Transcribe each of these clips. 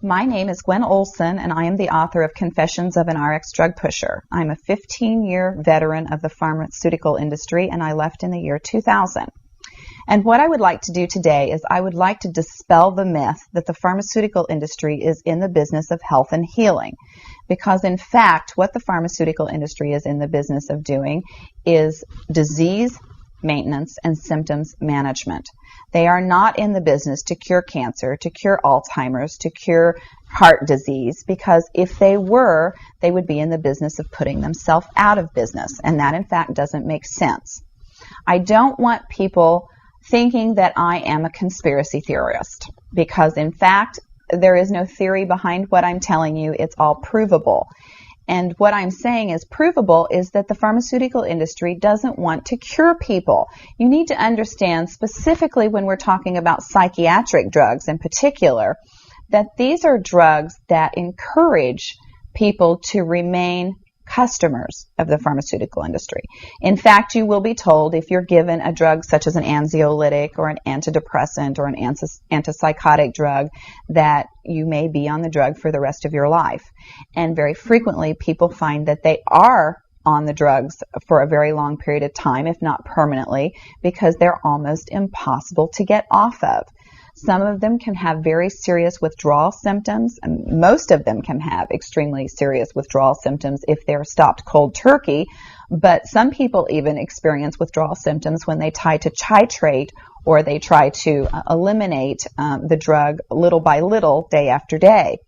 My name is Gwen Olson, and I am the author of Confessions of an RX Drug Pusher. I'm a 15-year veteran of the pharmaceutical industry, and I left in the year 2000. And what I would like to do today is I would like to dispel the myth that the pharmaceutical industry is in the business of health and healing. Because in fact, what the pharmaceutical industry is in the business of doing is disease maintenance and symptoms management. They are not in the business to cure cancer, to cure Alzheimer's, to cure heart disease, because if they were, they would be in the business of putting themselves out of business, and that in fact doesn't make sense. I don't want people thinking that I am a conspiracy theorist, because in fact there is no theory behind what I'm telling you. It's all provable. And what I'm saying is provable is that the pharmaceutical industry doesn't want to cure people. You need to understand, specifically when we're talking about psychiatric drugs in particular, that these are drugs that encourage people to remain customers of the pharmaceutical industry. In fact, you will be told if you're given a drug such as an anxiolytic or an antidepressant or an antipsychotic drug that you may be on the drug for the rest of your life. And very frequently people find that they are on the drugs for a very long period of time, if not permanently, because they're almost impossible to get off of. Some of them can have very serious withdrawal symptoms, and most of them can have extremely serious withdrawal symptoms if they're stopped cold turkey, but some people even experience withdrawal symptoms when they try to titrate or they try to eliminate the drug little by little, day after day.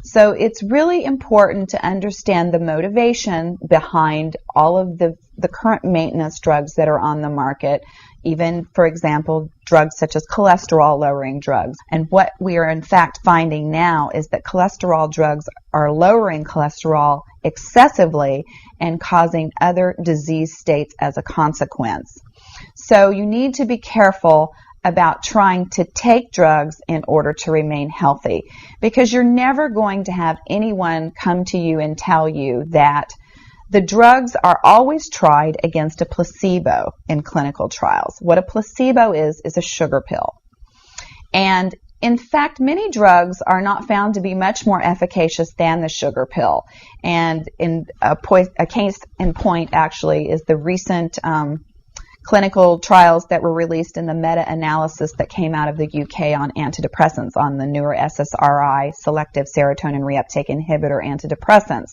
So it's really important to understand the motivation behind all of the current maintenance drugs that are on the market, even, for example, drugs such as cholesterol-lowering drugs. And what we are in fact finding now is that cholesterol drugs are lowering cholesterol excessively and causing other disease states as a consequence. So you need to be careful about trying to take drugs in order to remain healthy, because you're never going to have anyone come to you and tell you that the drugs are always tried against a placebo in clinical trials. What a placebo is a sugar pill. And in fact, many drugs are not found to be much more efficacious than the sugar pill. And in a case in point actually is the recent clinical trials that were released in the meta-analysis that came out of the UK on antidepressants, on the newer SSRI, selective serotonin reuptake inhibitor antidepressants.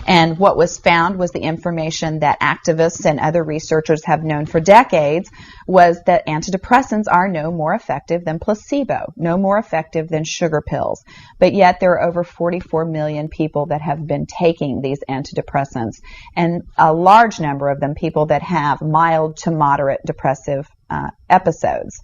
And what was found was the information that activists and other researchers have known for decades, was that antidepressants are no more effective than placebo, no more effective than sugar pills. But yet there are over 44 million people that have been taking these antidepressants, and a large number of them people that have mild to moderate depressive episodes.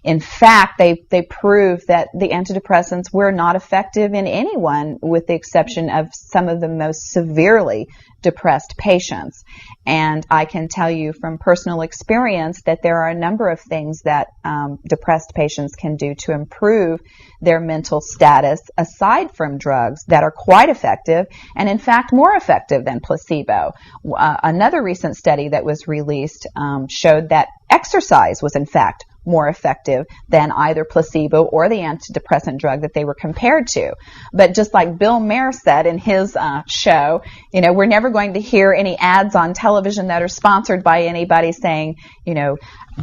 In fact, they prove that the antidepressants were not effective in anyone with the exception of some of the most severely depressed patients. And I can tell you from personal experience that there are a number of things that depressed patients can do to improve their mental status aside from drugs that are quite effective, and in fact more effective than placebo. Another recent study that was released showed that exercise was in fact more effective than either placebo or the antidepressant drug that they were compared to. But just like Bill Maher said in his show, you know, we're never going to hear any ads on television that are sponsored by anybody saying, you know,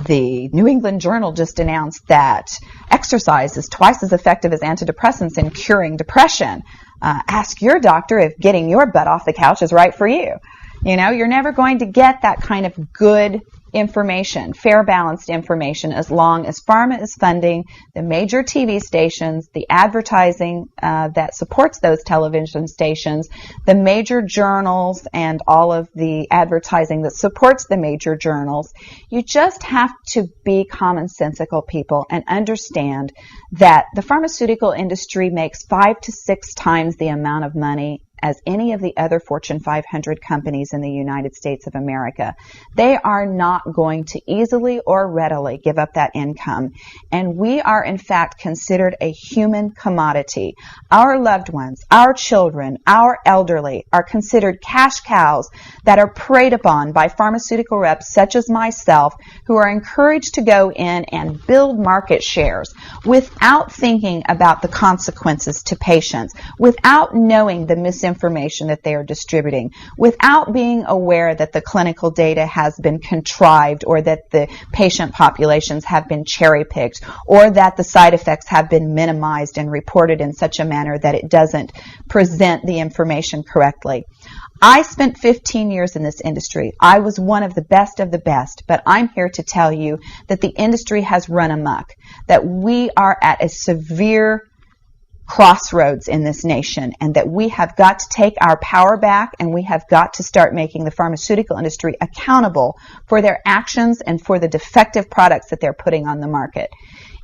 the New England Journal just announced that exercise is twice as effective as antidepressants in curing depression. Ask your doctor if getting your butt off the couch is right for you. You know, you're never going to get that kind of good information, fair, balanced information, as long as pharma is funding the major TV stations, the advertising that supports those television stations, the major journals, and all of the advertising that supports the major journals. You just have to be commonsensical people and understand that the pharmaceutical industry makes 5 to 6 times the amount of money as any of the other Fortune 500 companies in the United States of America. They are not going to easily or readily give up that income. And we are, in fact, considered a human commodity. Our loved ones, our children, our elderly are considered cash cows that are preyed upon by pharmaceutical reps such as myself, who are encouraged to go in and build market shares without thinking about the consequences to patients, without knowing the misinformation that they are distributing, without being aware that the clinical data has been contrived, or that the patient populations have been cherry-picked, or that the side effects have been minimized and reported in such a manner that it doesn't present the information correctly. I spent 15 years in this industry. I was one of the best, but I'm here to tell you that the industry has run amok, that we are at a severe crossroads in this nation, and that we have got to take our power back, and we have got to start making the pharmaceutical industry accountable for their actions and for the defective products that they're putting on the market.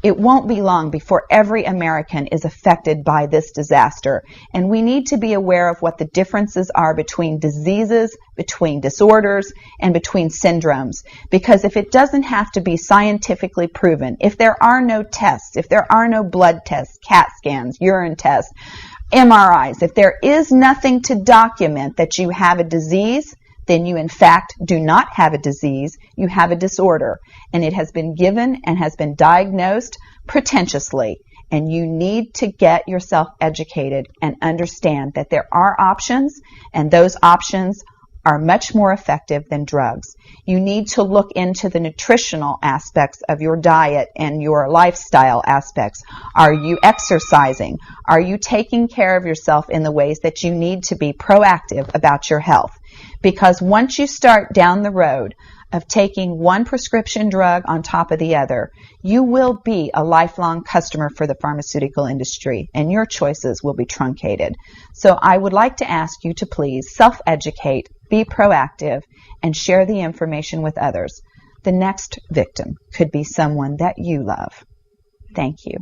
It won't be long before every American is affected by this disaster, and we need to be aware of what the differences are between diseases, between disorders, and between syndromes. Because if it doesn't have to be scientifically proven, if there are no tests, if there are no blood tests, CAT scans, urine tests, MRIs, if there is nothing to document that you have a disease, then you in fact do not have a disease, you have a disorder, and it has been given and has been diagnosed pretentiously, and you need to get yourself educated and understand that there are options, and those options are much more effective than drugs. You need to look into the nutritional aspects of your diet and your lifestyle aspects. Are you exercising? Are you taking care of yourself in the ways that you need to be proactive about your health? Because once you start down the road of taking one prescription drug on top of the other, you will be a lifelong customer for the pharmaceutical industry, and your choices will be truncated. So I would like to ask you to please self-educate, be proactive, and share the information with others. The next victim could be someone that you love. Thank you.